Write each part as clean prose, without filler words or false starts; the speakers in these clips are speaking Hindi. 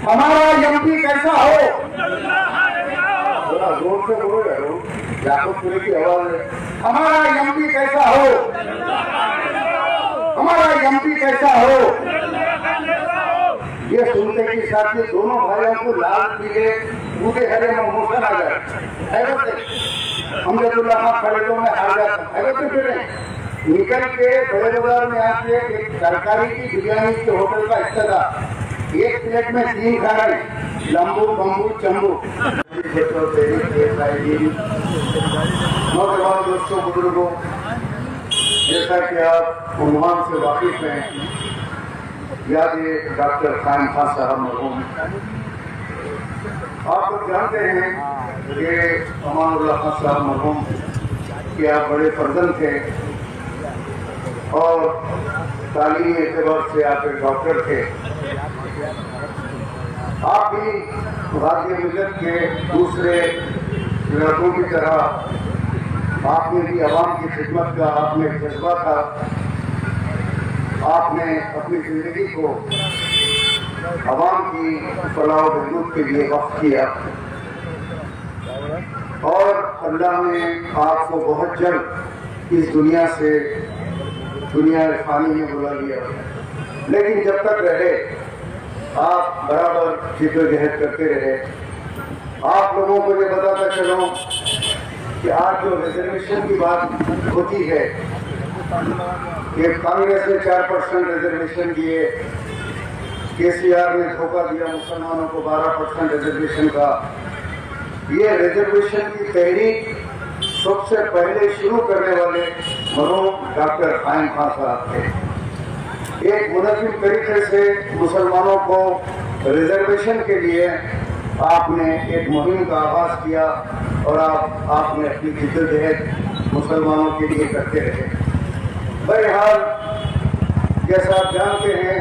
हमारा एमपी कैसा हो, थोड़ा जोर से बोलो यारो, याकूबपुरी की आवाज है। हमारा एमपी कैसा हो, हमारा एमपी कैसा हो। ये सुनते के साथ ये दोनों भाइयों को लाल पीले बूढ़े हरे में मोशन आ गए। हम जब खड़े में हार जाते फिर निकल के बड़े बाजार में आके एक सरकारी की बिरयानी के होटल का हिस्सा, एक प्लेट में 3 खा रहे, लंबू बम्बू चंबू। नौजवान दोस्तों बुजुर्गों, जैसा कि आप उन्वान से वाकिफ हैं, याद है डॉक्टर खान खान साहब मरहूम। आप लोग जानते हैं कि अमानुल्लाह खान साहब मरहूम कि आप बड़े फर्जंद थे और तालीमी एतबार से आप एक डॉक्टर थे। आप भी भारतीय मिलत के दूसरे लड़कों की तरह आपने भी आवाम की खिदमत का आपने जज्बा था। आपने अपनी जिंदगी को आवाम की फलाह व बहबूद के लिए वक्फ किया और अल्लाह ने आपको बहुत जल्द इस दुनिया से दुनिया फानी में बुला लिया। लेकिन जब तक रहे आप बराबर जिद्दोजहद करते रहे। आप लोगों को ये बताता चलो कि आज जो रिजर्वेशन की बात होती है कि कांग्रेस ने 4% रिजर्वेशन दिए, केसीआर ने धोखा दिया मुसलमानों को 12% रिजर्वेशन का। ये रिजर्वेशन की तहरीक सबसे पहले शुरू करने वाले मरहूम डॉक्टर खान खान साहब थे। एक मुनज़्ज़िम तरीके से मुसलमानों को रिजर्वेशन के लिए आपने एक मुहिम का आगाज किया और आपने अपनी जिद्दोजहद मुसलमानों के लिए करते रहे। बहरहाल जैसा आप जानते हैं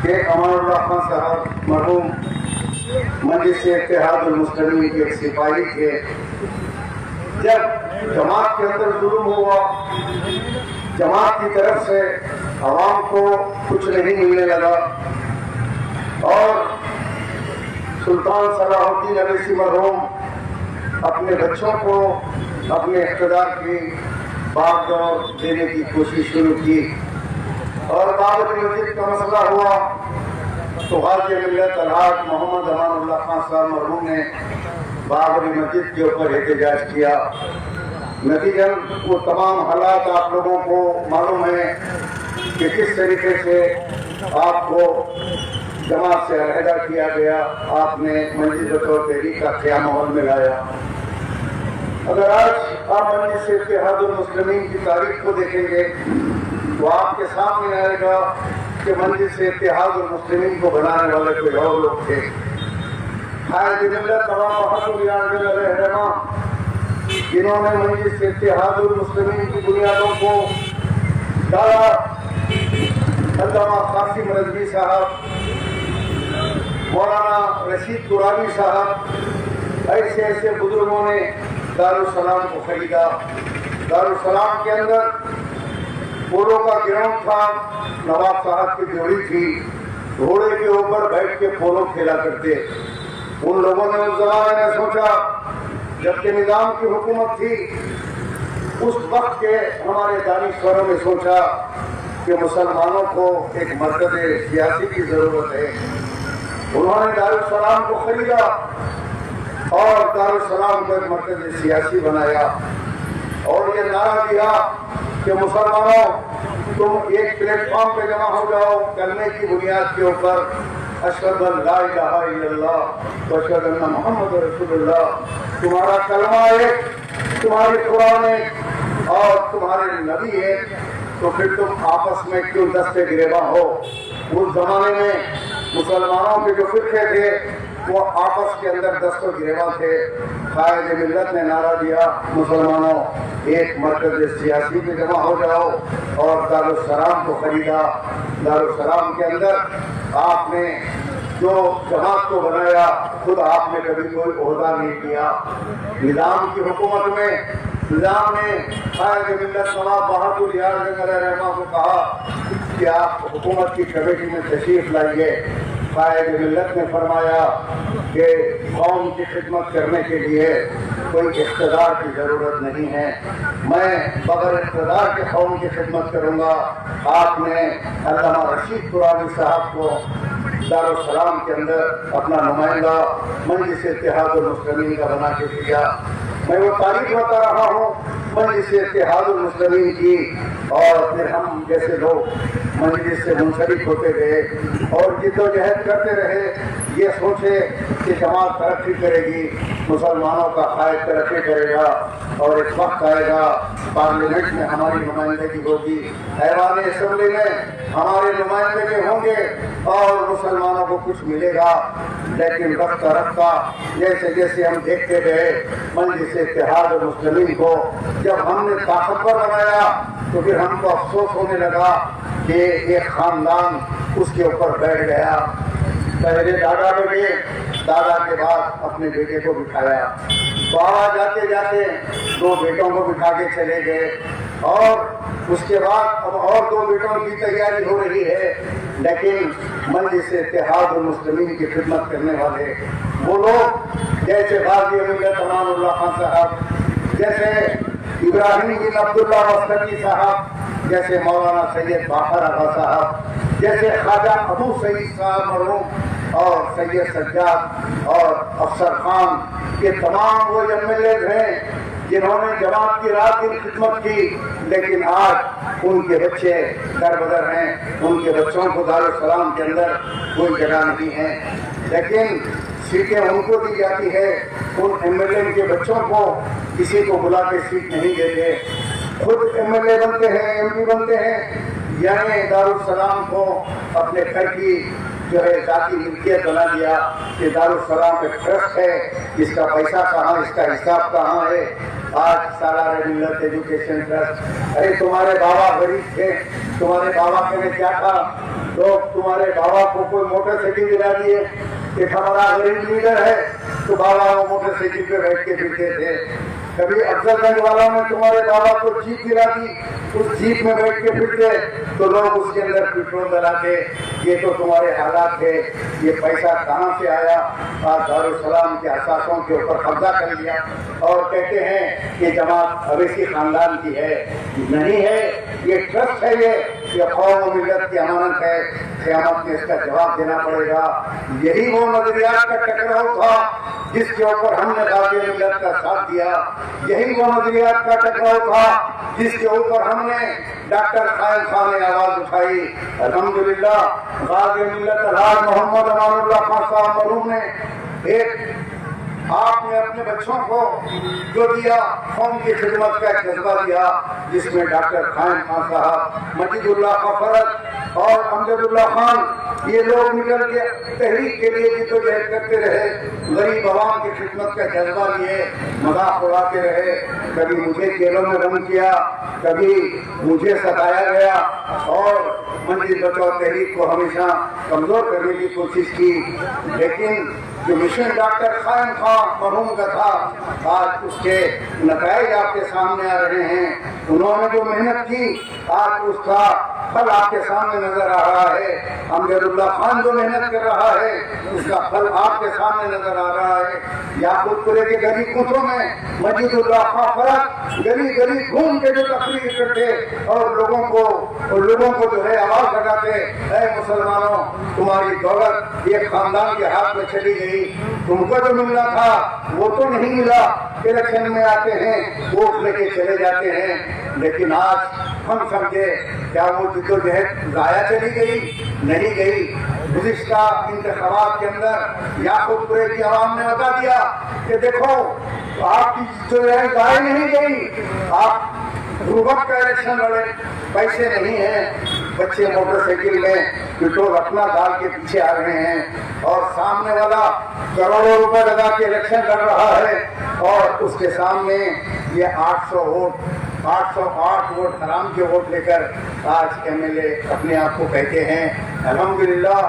कि अमानुल्लाह खान साहब मरहूम मजलिस इत्तेहादुल मुस्लिमीन के एक सिपाही थे। जब जमात के अंदर जुल्म हुआ, जमात की तरफ से आवाम को कुछ नहीं मिलने लगा और सुल्तान सलाहुद्दीन अवैसी मरहूम अपने बच्चों को अपने इख्तियार की बागडोर देने की कोशिश शुरू की और बाबरी मस्जिद का मसला हुआ तो गाज़ी मिल्लत अलहाज मोहम्मद अमानुल्लाह खान साहब मरहूम ने बाबरी मस्जिद के ऊपर एहतजाज किया। नतीजन वो तमाम हालात आप लोगों को मालूम है कि किस तरीके से आपको जमात से अलहदा किया गया, आपने मस्जिद और तहरीक का क्या माहौल में लाया। अगर आज आप मजलिस इत्तेहादुल मुस्लिमीन की तारीख को देखेंगे तो आपके सामने आएगा कि मजलिस इत्तेहादुल मुस्लिमीन को बनाने वाले कोई और लोग थे। जिन्होंने मजलिस इत्तेहादुल मुस्लिमीन की बुनियादों को डाला। अल्लामा कासिम रज़वी साहब, मौलाना रशीद कुरानी साहब, ऐसे ऐसे बुजुर्गों ने दारुस्सलाम को खरीदा। दारुस्सलाम के अंदर पोलो का ग्राउंड था, नवाब साहब की जोड़ी थी, घोड़े के ऊपर बैठ के पोलो खेला करते। उन लोगों ने उस जमाने में सोचा, जबकि निजाम की हुकूमत थी, उस वक्त के हमारे दानिश्वरों ने सोचा कि मुसलमानों को एक मरकज़ सियासी की जरूरत है। उन्होंने दारुस्सलाम को खरीदा और दारुस्सलाम को एक मरकज़ सियासी बनाया और ये नारा दिया कि मुसलमानों तुम एक प्लेटफॉर्म पे जमा हो जाओ, कलमे की बुनियाद के ऊपर अशहदु अन ला इलाहा इल्लल्लाह व अशहदु अन्ना मुहम्मद रसूलुल्लाह। तुम्हारा कलमा एक, तुम्हारी कुरान एक और तुम्हारे नबी एक, तो फिर तुम आपस में क्यों दस्ते गिरेबान हो। उस जमाने में मुसलमानों के जो फिरके थे वो आपस के अंदर दस्तों गिरेबान थे। कायदे मिल्लत ने नारा दिया, मुसलमानों एक मरकज़ सियासी में जमा हो जाओ और दारुस्सलाम को खरीदा। दारुस्सलाम के अंदर आपने जो जमात को बनाया, खुद आपने कभी कोई ओहदा नहीं किया। निजाम की हुकूमत में निजाम ने कायदे मिल्लत नवाब बहादुर यार रहमा को कहा कि आप हुकूमत की कमेटी में तशरीफ लाइए। कायद मिल्लत ने फरमाया कि कौम की खिदमत करने के लिए कोई इख्तिदार की ज़रूरत नहीं है, मैं बगैर इख्तिदार के कौम की खिदमत करूँगा। आपने अल्लामा रशीद कुरानी साहब को दारुस्सलाम के अंदर अपना नुमाइंदा मजलिस इत्तेहादुल मुस्लिमीन का बना के दिया। मैं वो तारीख बता रहा हूँ मजलिस इत्तेहादुल मुस्लिमीन की, और फिर हम जैसे लोग मजलिस से मुंसलिक होते गए और जिद्दोजहद करते रहे, ये सोचे कि जमात तरक्की करेगी, मुसलमानों का कायद तरक्की करेगा और एक वक्त आएगा पार्लियामेंट में हमारी नुमाइंदगी होगी, ऐवान असम्बली में हमारे नुमाइंदगी होंगे और मुसलमानों को कुछ मिलेगा। लेकिन वक्त रफ्ता जैसे जैसे हम देखते गए मजलिस इत्तेहादुल मुस्लिमीन को जब हमने ताकतवर बनाया तो फिर हमको अफसोस होने लगा कि एक खानदान उसके ऊपर बैठ गया। पहले दादा बैठे, दादा के बाद अपने बेटे को बिठाया, बाबा जाते जाते 2 बेटों को बिठा के चले गए और उसके बाद अब और 2 बेटों की तैयारी हो रही है। लेकिन मजलिस इत्तेहादुल मुस्लिमीन की खिदमत करने वाले वो लोग जैसे गाजी मिल्लत अमानुल्लाह खान साहब, जैसे इब्राहिम बिन अब्दुल्ला वस्तनी साहब, जैसे मौलाना सैयद बाकर आगा साहब, जैसे ख्वाजा अबू सईद साहब मरहूम और सैयद सज्जाद और अफसर खान, ये तमाम वो एमएलए हैं जिन्होंने जमात की रात दिन खिदमत की। लेकिन आज उनके बच्चे दरबदर हैं, उनके बच्चों को दारुस्सलाम के अंदर कोई जगह नहीं है। लेकिन सीटें उनको दी जाती है, उन एमएलए के बच्चों को किसी को बुला के सीट नहीं देते, खुद एमएलए बनते हैं, एमपी बनते हैं। यानी दारुस्सलाम को अपने घर की जो है जाती मिल्कियत बना दिया कि दारुस्सलाम एक ट्रस्ट है, इसका पैसा कहाँ, इसका हिसाब कहाँ है। आज सालार मिल्लत एजुकेशन ट्रस्ट, अरे तुम्हारे बाबा गरीब थे, तुम्हारे बाबा के लिए क्या था, तो तुम्हारे बाबा को कोई मोटरसाइकिल दिला दिए, एक हमारा गरीब लीडर है तो बाबा वो मोटरसाइकिल पे बैठ के फिरते थे। कभी अफजलगंज वालों ने तुम्हारे बाबा को जीप दिला दी, उस जीप में बैठ के फिरते तो लोग उसके अंदर पेट्रोल डलाते। ये तो तुम्हारे हालात है, ये पैसा कहाँ से आया। और दारुस्सलाम के असासों के ऊपर कब्जा कर लिया और कहते हैं कि जमात अवैसी खानदान की है, नहीं है, ये ट्रस्ट है, ये कौम मिल्लत की अमानत है, क़यामत में इसका जवाब देना पड़ेगा। यही वो नजरियात का टकराव था जिसके ऊपर हमने गाजी मिल्लत का साथ दिया, यही वो नजरियात का टकराव था जिसके ऊपर हमने डॉक्टर कायम खान ने आवाज उठाई। अल्हम्दुलिल्लाह गाजी मिल्लत अलहाज मोहम्मद अमानुल्लाह खान साहब मरहूम ने एक आपने अपने बच्चों को जो दिया कौम की खिदमत का जज्बा दिया, जिसमें डॉक्टर कायम खान साहब, मजीदुल्लाह का फरज और अमजदुल्लाह खान, ये लोग निकल के तहरीक के लिए जिद्दोजहद करते रहे, गरीब आवाम की खिदमत का जज्बा लिए, मजाक उड़ाते रहे। कभी मुझे जेलों में बंद किया, कभी मुझे सताया गया और मंजिल बचाओ तहरीक को हमेशा कमजोर करने की कोशिश की। लेकिन जो मिशन डॉक्टर कायम खान मरहूम का था, आज उसके नतीजे आपके सामने आ रहे हैं। उन्होंने जो मेहनत की आज उसका फल आपके सामने नजर आ रहा है। अमजदुल्लाह खान जो मेहनत कर रहा है उसका फल आपके सामने नजर आ रहा है। याकूबपुरे के गली कूचों में मजीदुल्लाह खान फरज गली गली घूम के जो तकरीर करते और लोगों को जो है आवाज लगाते, ऐ मुसलमानों, तुम्हारी दौलत एक खानदान के हाथ में चली गई, तुमको जो मिलना था वो तो नहीं मिला। इलेक्शन में आते हैं, वोट लेके चले जाते हैं, लेकिन आज हम समझे क्या वो जिद्दोजहद गाया चली गई? नहीं गई। गुज़िश्ता इंतखाबात के अंदर याकूबपुरे की आवाम ने बता दिया कि देखो आपकी जिद्दोजहद गाय नहीं गई, आप गुर्बत का इलेक्शन लड़े, पैसे नहीं है, बच्चे मोटरसाइकिल में पेट्रोल अपना डाल के पीछे आ रहे हैं और सामने वाला करोड़ों रुपए लगा के इलेक्शन लड़ रहा है और उसके सामने ये 808 वोट हराम के वोट लेकर आज एमएलए अपने आप को कहते हैं। अल्हम्दुलिल्लाह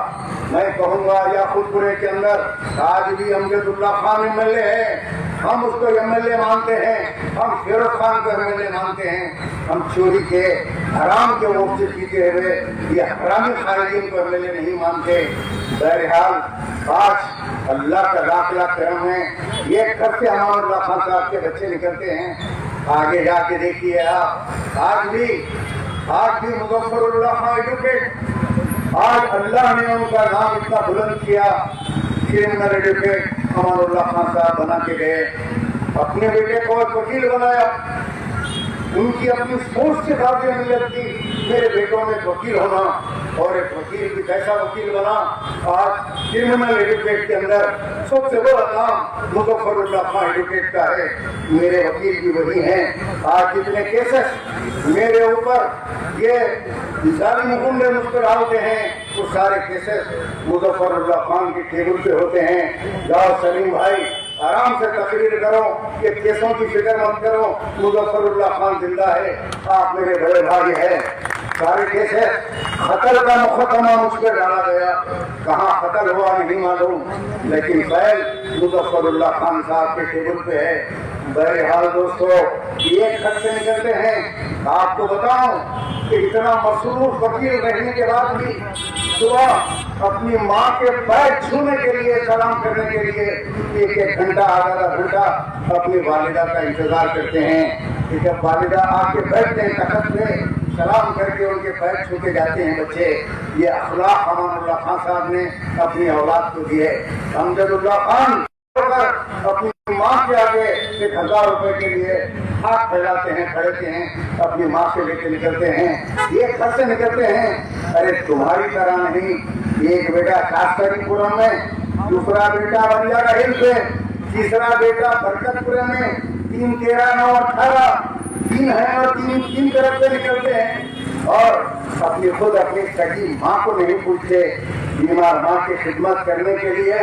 मैं कहूँगा याकूबपुरे के अंदर आज भी अमजदुल्लाह खान एमएलए है, हम उसको एमएलए मानते हैं, हम फिरोज खान को एमएलए मानते हैं, हम चोरी के हराम के वोट से जीते हुए ये हरामी खारिजीन को एमएलए नहीं मानते। बहरहाल आज अल्लाह का लाख लाख करम है, ये घर से अमानुल्लाह खान साहब के बच्चे निकलते हैं। आगे जाके देखिए आप, आज भी मुजफ्फरुल्लाह खान एडवोकेट, आज अल्लाह ने उनका नाम इतना बुलंद किया, क्रिमिनल एडवोकेट अमानुल्लाह खान साहब बना के गए, अपने बेटे को वकील बनाया। उनकी अपनी सोच से बातें नहीं लगती, मेरे बेटों में वकील होना, और एक वकील भी कैसा वकील बना। आज क्रिमिनल एडवोकेट के अंदर सबसे बड़ा काम मुजफ्फरुल्लाह खान एडवोकेट का है, मेरे वकील भी वही हैं। आज जितने केसेस मेरे ऊपर ये जालिम हुक्म मुझ पर डालते हैं, वो सारे केसेस मुजफ्फरुल्लाह खान के टेबल पे होते हैं। जाओ सलीम भाई, आराम से तकरीर करो, ये केसों की फिक्र मत करो, मुजफ्फरुल्लाह खान जिंदा है, आप मेरे बड़े भाई हैं। सारे केस है, कत्ल का मुकदमा मुझ पर डाला गया, कहाँ कत्ल हुआ नहीं मालूम, लेकिन फैल मुजफ्फरुल्लाह खान साहब के टेबल पे है। बहरहाल दोस्तों, एक खत से निकलते हैं। आपको बताऊं कि इतना मसरूफ वकील रहने के बाद भी सुबह अपनी माँ के पैर छूने के लिए, सलाम करने के लिए एक घंटा आधा घंटा अपनी वालिदा का इंतजार करते हैं कि जब वालिदा आके बैठते हैं तख्त पे, सलाम करके उनके पैर छू के जाते हैं बच्चे। ये अखलाक अमानुल्लाह खान साहब ने अपनी औलाद को दिए। अमजदुल्लाह खान अपनी माँ के आगे 1000 रुपए के लिए हाथ फैलाते हैं, खड़े हैं, अपनी माँ से लेके निकलते हैं, एक घर से निकलते हैं। अरे तुम्हारी तरह नहीं, एक बेटा शास्त्रीपुरम में, दूसरा बेटा बंजारा हिल्स में, तीसरा बेटा बरकतपुरम में, 3, 13, 9, 18 तीन है, और तीन तरफ से निकलते हैं, और अपनी खुद अपनी सगी माँ को नहीं पूछते। बीमार माँ की खिदमत करने के लिए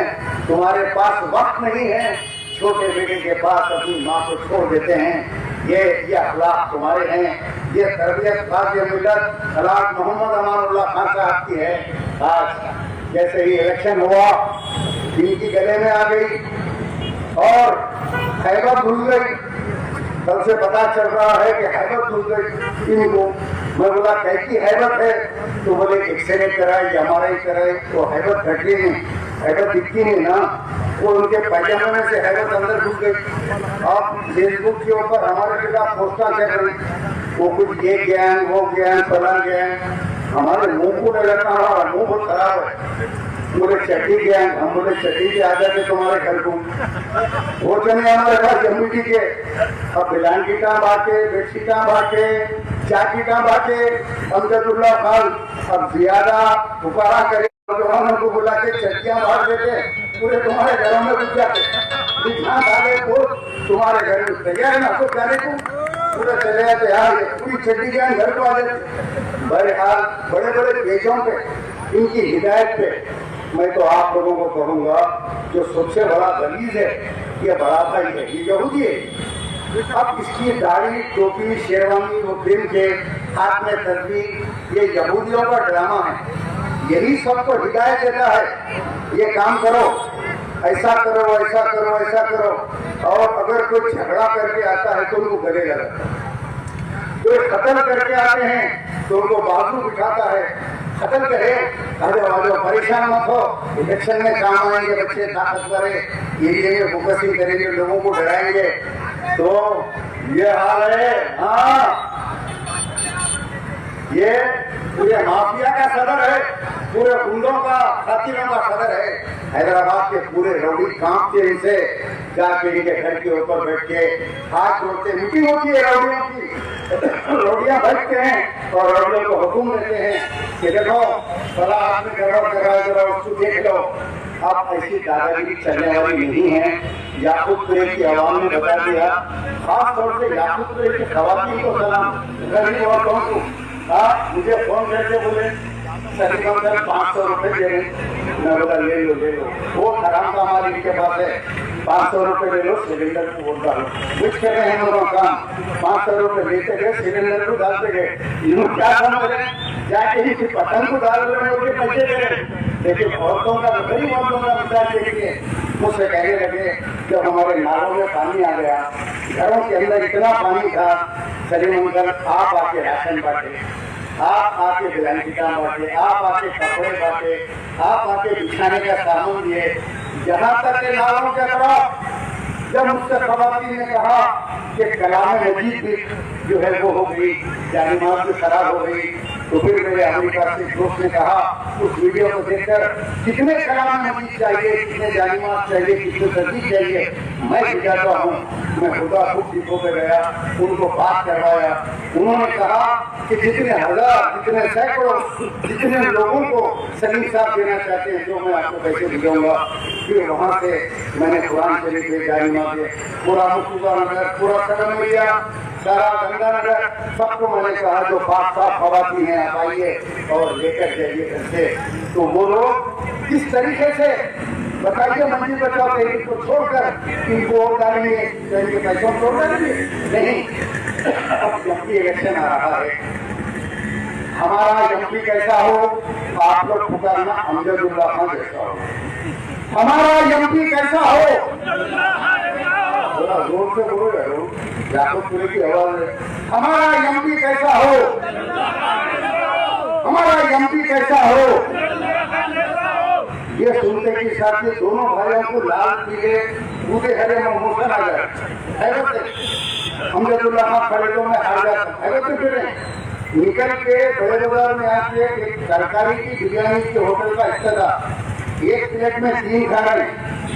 तुम्हारे पास वक्त नहीं है, छोटे बेटे के पास अपनी माँ को छोड़ देते हैं। ये अखलाक तुम्हारे हैं, ये तरबियत खाद्य मिलत अलाक मोहम्मद अमानुल्लाह खान साहब की है। आज जैसे ही इलेक्शन हुआ, इनकी गले में आ गई और हैबत भूल गई। कल से पता चल रहा है कि हैबत भूल गई इनको। मैं बोला कैसी हैबत है, तो बोले एक्सरे कराए, एमआरआई कराए, तो हैबत घटी नहीं, हैबत दिखती नहीं ना, वो उनके पैजामे में से हैबत अंदर घुस गई। अब फेसबुक के ऊपर हमारे खिलाफ पोस्टा चल रही, वो कुछ ये ज्ञान वो ज्ञान फला ज्ञान, हमारे मुंह को नहीं लगता, हमारा मुंह बहुत खराब है। बोले चट्टी ज्ञान, हम बोले चट्टी के आ जाते तुम्हारे घर को, वो चले हमारे पास जम्मू जी के। अब बिलान की टाँग बाके, बेट की टाँग बाके, चाय की टाँग बाके, अमजदुल्लाह खान अब ज्यादा पुकारा करे, नौजवानों को बुला के चट्टियां बांट देते, पूरे तुम्हारे घरों में घुस जाते, तुम्हारे घर में तैयार है ना कुछ जाने को, पूरे चले जाते यार, पूरी चट्टी ज्ञान घर को आ जाते। बहरहाल बड़े बड़े पेजों पे, इनकी हिदायत पे मैं तो आप लोगों को कहूँगा, जो सबसे बड़ा गलीज है ये बड़ा भाई है, ये यहूदी है। अब इसकी दाढ़ी, टोपी, शेरवानी, वो दिन के हाथ में तस्वीर, ये यहूदियों का ड्रामा है। यही सबको हिदायत देता है, ये काम करो, ऐसा करो, ऐसा करो, ऐसा करो। और अगर कोई झगड़ा करके आता है तो उनको गले लगाता है, कोई कत्ल करके आते हैं तो उनको बाजू बिठाता है, कत्ल करे, अरे परेशान मत हो, इलेक्शन में काम आएंगे बच्चे, ताकतवर है, ये फोकसिंग करेंगे, लोगों को डराएंगे। तो ये हाल है। हाँ, ये पूरे माफिया का सदर है, पूरे गुंडों का, साथियों का सदर है। हैदराबाद के पूरे रौडी कांपते इनसे, जाके इनके घर के ऊपर बैठ के हाथ जोड़ते, मीटिंग होती है रौडियों की, रौडियां बैठते हैं और रौडियों को हुक्म देते हैं कि देखो भला आपने जरा उसको देख लो। आप ऐसी दादागिरी चलने वाली नहीं है। याकूब कुरैशी की आवाम ने बता दिया, खास तौर से याकूब कुरैशी की खवातीन को सलाम, गरीब औरतों को। आप मुझे फोन करके बोले सलीम सर 500 रुपए दे रहे, मैं बोला ले लो ले लो, वो हराम का माल इनके पास है, 500 रुपए ले लो, सिलेंडर को बोल डालो। कुछ कर रहे हैं हम लोग काम, 500 रुपए लेते गए, सिलेंडर को डालते गए, इन्होंने क्या काम करे, जाके ही पतंग को डाल रहे हैं, उनके पैसे दे रहे। लेकिन औरतों का, गरीब औरतों का मंजर देखिए, मुझसे कहने लगे जब हमारे नालों में पानी आ गया, घरों के अंदर इतना पानी था, सलीम अंकल आप आके राशन बांटे, आप आके ब्लैंकेटा बांटे, आप आके कपड़े बांटे, आप आके बिछाने का सामान दिए। जहाँ तक के नालों के तरफ जब मुझसे खवातीन ने कहा कि कलाम मजीद भी जो है वो हो गई, जानिमात भी खराब हो गई, तो फिर मेरे अमेरिका से दोस्त ने कहा उस वीडियो को देखकर कितने कलाम मजीद चाहिए, कितने जानिमात चाहिए, कितने तस्वीर चाहिए, मैं जाता हूँ। मैं खुदा खुद डिपो पे गया, उनको बात करवाया। उन्होंने कहा कि जितने हजार, जितने सैकड़ों, जितने लोगों को सलीम साहब देना चाहते हैं जो मैं आपको पैसे भिजवाऊंगा। फिर वहाँ से मैंने कुरान शरीफ ले जानिमात दे, पूरा मुस्तफा नगर, पूरा सदन एरिया, सारा गंगानगर, सबको मैंने कहा जो पाक साफ खवातीन हैं आप आइए और लेकर जाइए घर से। तो वो लोग किस तरीके से बताइए, मंजिल बचाओ तहरीक को छोड़कर इनको और डालेंगे, इनके पैसों को छोड़ देंगे? नहीं। अब एमपी इलेक्शन आ रहा है, हमारा एमपी कैसा हो, आप लोग पुकारना अमजदुल्ला खान जैसा हो। हमारा एमपी कैसा हो, थोड़ा जोर से बोलो यारो, याकूबपुरी की आवाज है। हमारा एमपी कैसा हो, हमारा एमपी कैसा हो। ये सुनते के साथ ही दोनों भाइयों को लाल पीले बूढ़े हरे में मोशन आ जाए। अमजदुल्ला खान खड़े तो मैं हार जाता हूँ। फिर निकल के बड़े बाजार में आके एक सरकारी की बिरयानी के होटल का हिस्सा था, एक प्लेट में 3 खा रहे,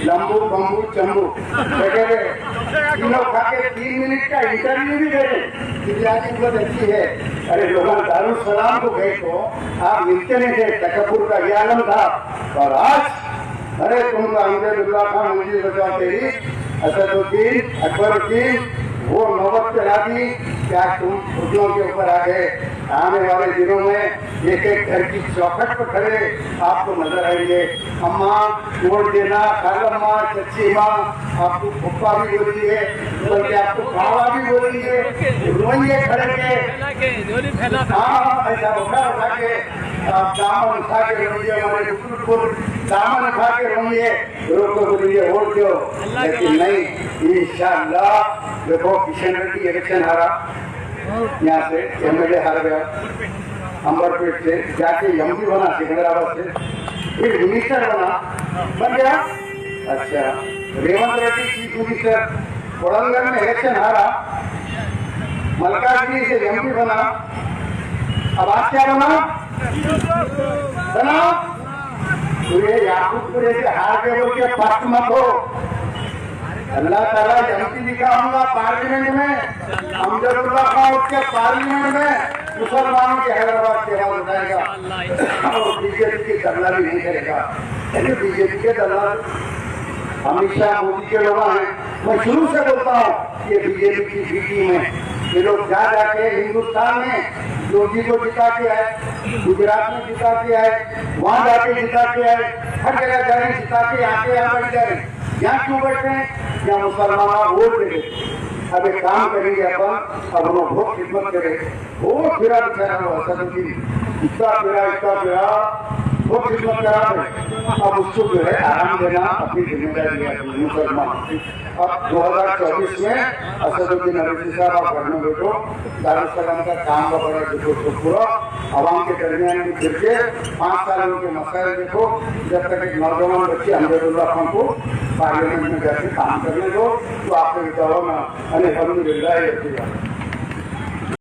लंबू बम्बू चम्बू वगैरह, तीनों खा के 3 मिनट का इंटरव्यू भी दे रहे, बिरयानी बहुत अच्छी है। अरे लोगों दारुल सलाम को गए तो आप मिलते नहीं थे, तकब्बुर का ये आलम था। और आज अरे तुमको अमजदुल्ला खान मुझे बचाओ तेरी, असदुद्दीन अकबरुद्दीन वो नौबत पे ला दी, क्या तुम घुटनों के ऊपर आ गए। आने वाले दिनों में एक एक घर की चौखट पर खड़े आपको नजर आएंगे। अम्मा वोट देना, खालम्मा, चच्ची माँ, आपको फुप्पा भी बोली है, बल्कि आपको बाबा भी बोली है, रोइए खड़े के। हाँ, ऐसा उठा के दामन उठा के रोइए, हमारे बिल्कुल दामन उठा के रोइए, रोको बोलिए वोट दो। लेकिन नहीं, इंशाअल्लाह देखो किशन रेड्डी इलेक्शन हारा, यहाँ से एमएलए हार गया, अंबरपेट से जाके एमपी बना सिकंदराबाद से, फिर मिनिस्टर बन गया। अच्छा, रेवंत रेड्डी चीफ मिनिस्टर, कोडंगल में इलेक्शन हारा, मल्काजगिरी से एमपी बना। अब आज क्या बना? पूरे याकूबपुरे से हार गए बोल के पस्त मत हो। अल्लाह ताला एमपी दिखाऊंगा पार्लियामेंट में, अमजदुल्ला खान उसके पार्लियामेंट में मुसलमानों के हैदराबाद की आवाज उठाएगा और बीजेपी की दलाली नहीं करेगा। बीजेपी के दलाल अमित शाह मोदी के लोग हैं। मैं शुरू से बोलता हूँ ये बीजेपी की ड्यूटी में ये लोग जा जाके हिंदुस्तान में योगी को जिता के आए, गुजरात में जिता के आए, वहाँ जाके जिता के आए, हर जगह जा रहे जिता के आके यहाँ बैठ जाए। यहाँ क्यों बैठे हैं? यहाँ मुसलमान वोट दे देते। अब एक काम करेंगे अपन, अब हम बहुत खिदमत करें। वो फिरा बेचारा असदुद्दीन इतना फिरा वो खिदमत करा है। अब उसको जो है आराम देना अपनी जिम्मेदारी है मुसलमान। अब 2024 में असदुद्दीन अवैसी साहब आप घर में बैठो, दारुसलाम का काम का बड़ा देखो, तो पूरा आवाम के दरमियान में फिर के 5 साल के मसाइल देखो, जब तक एक नौजवान बच्चे अमजदुल्ला खान को पार्लियामेंट में जाके काम करने दो तो आपको विचारों में अल्हम्दुलिल्लाह।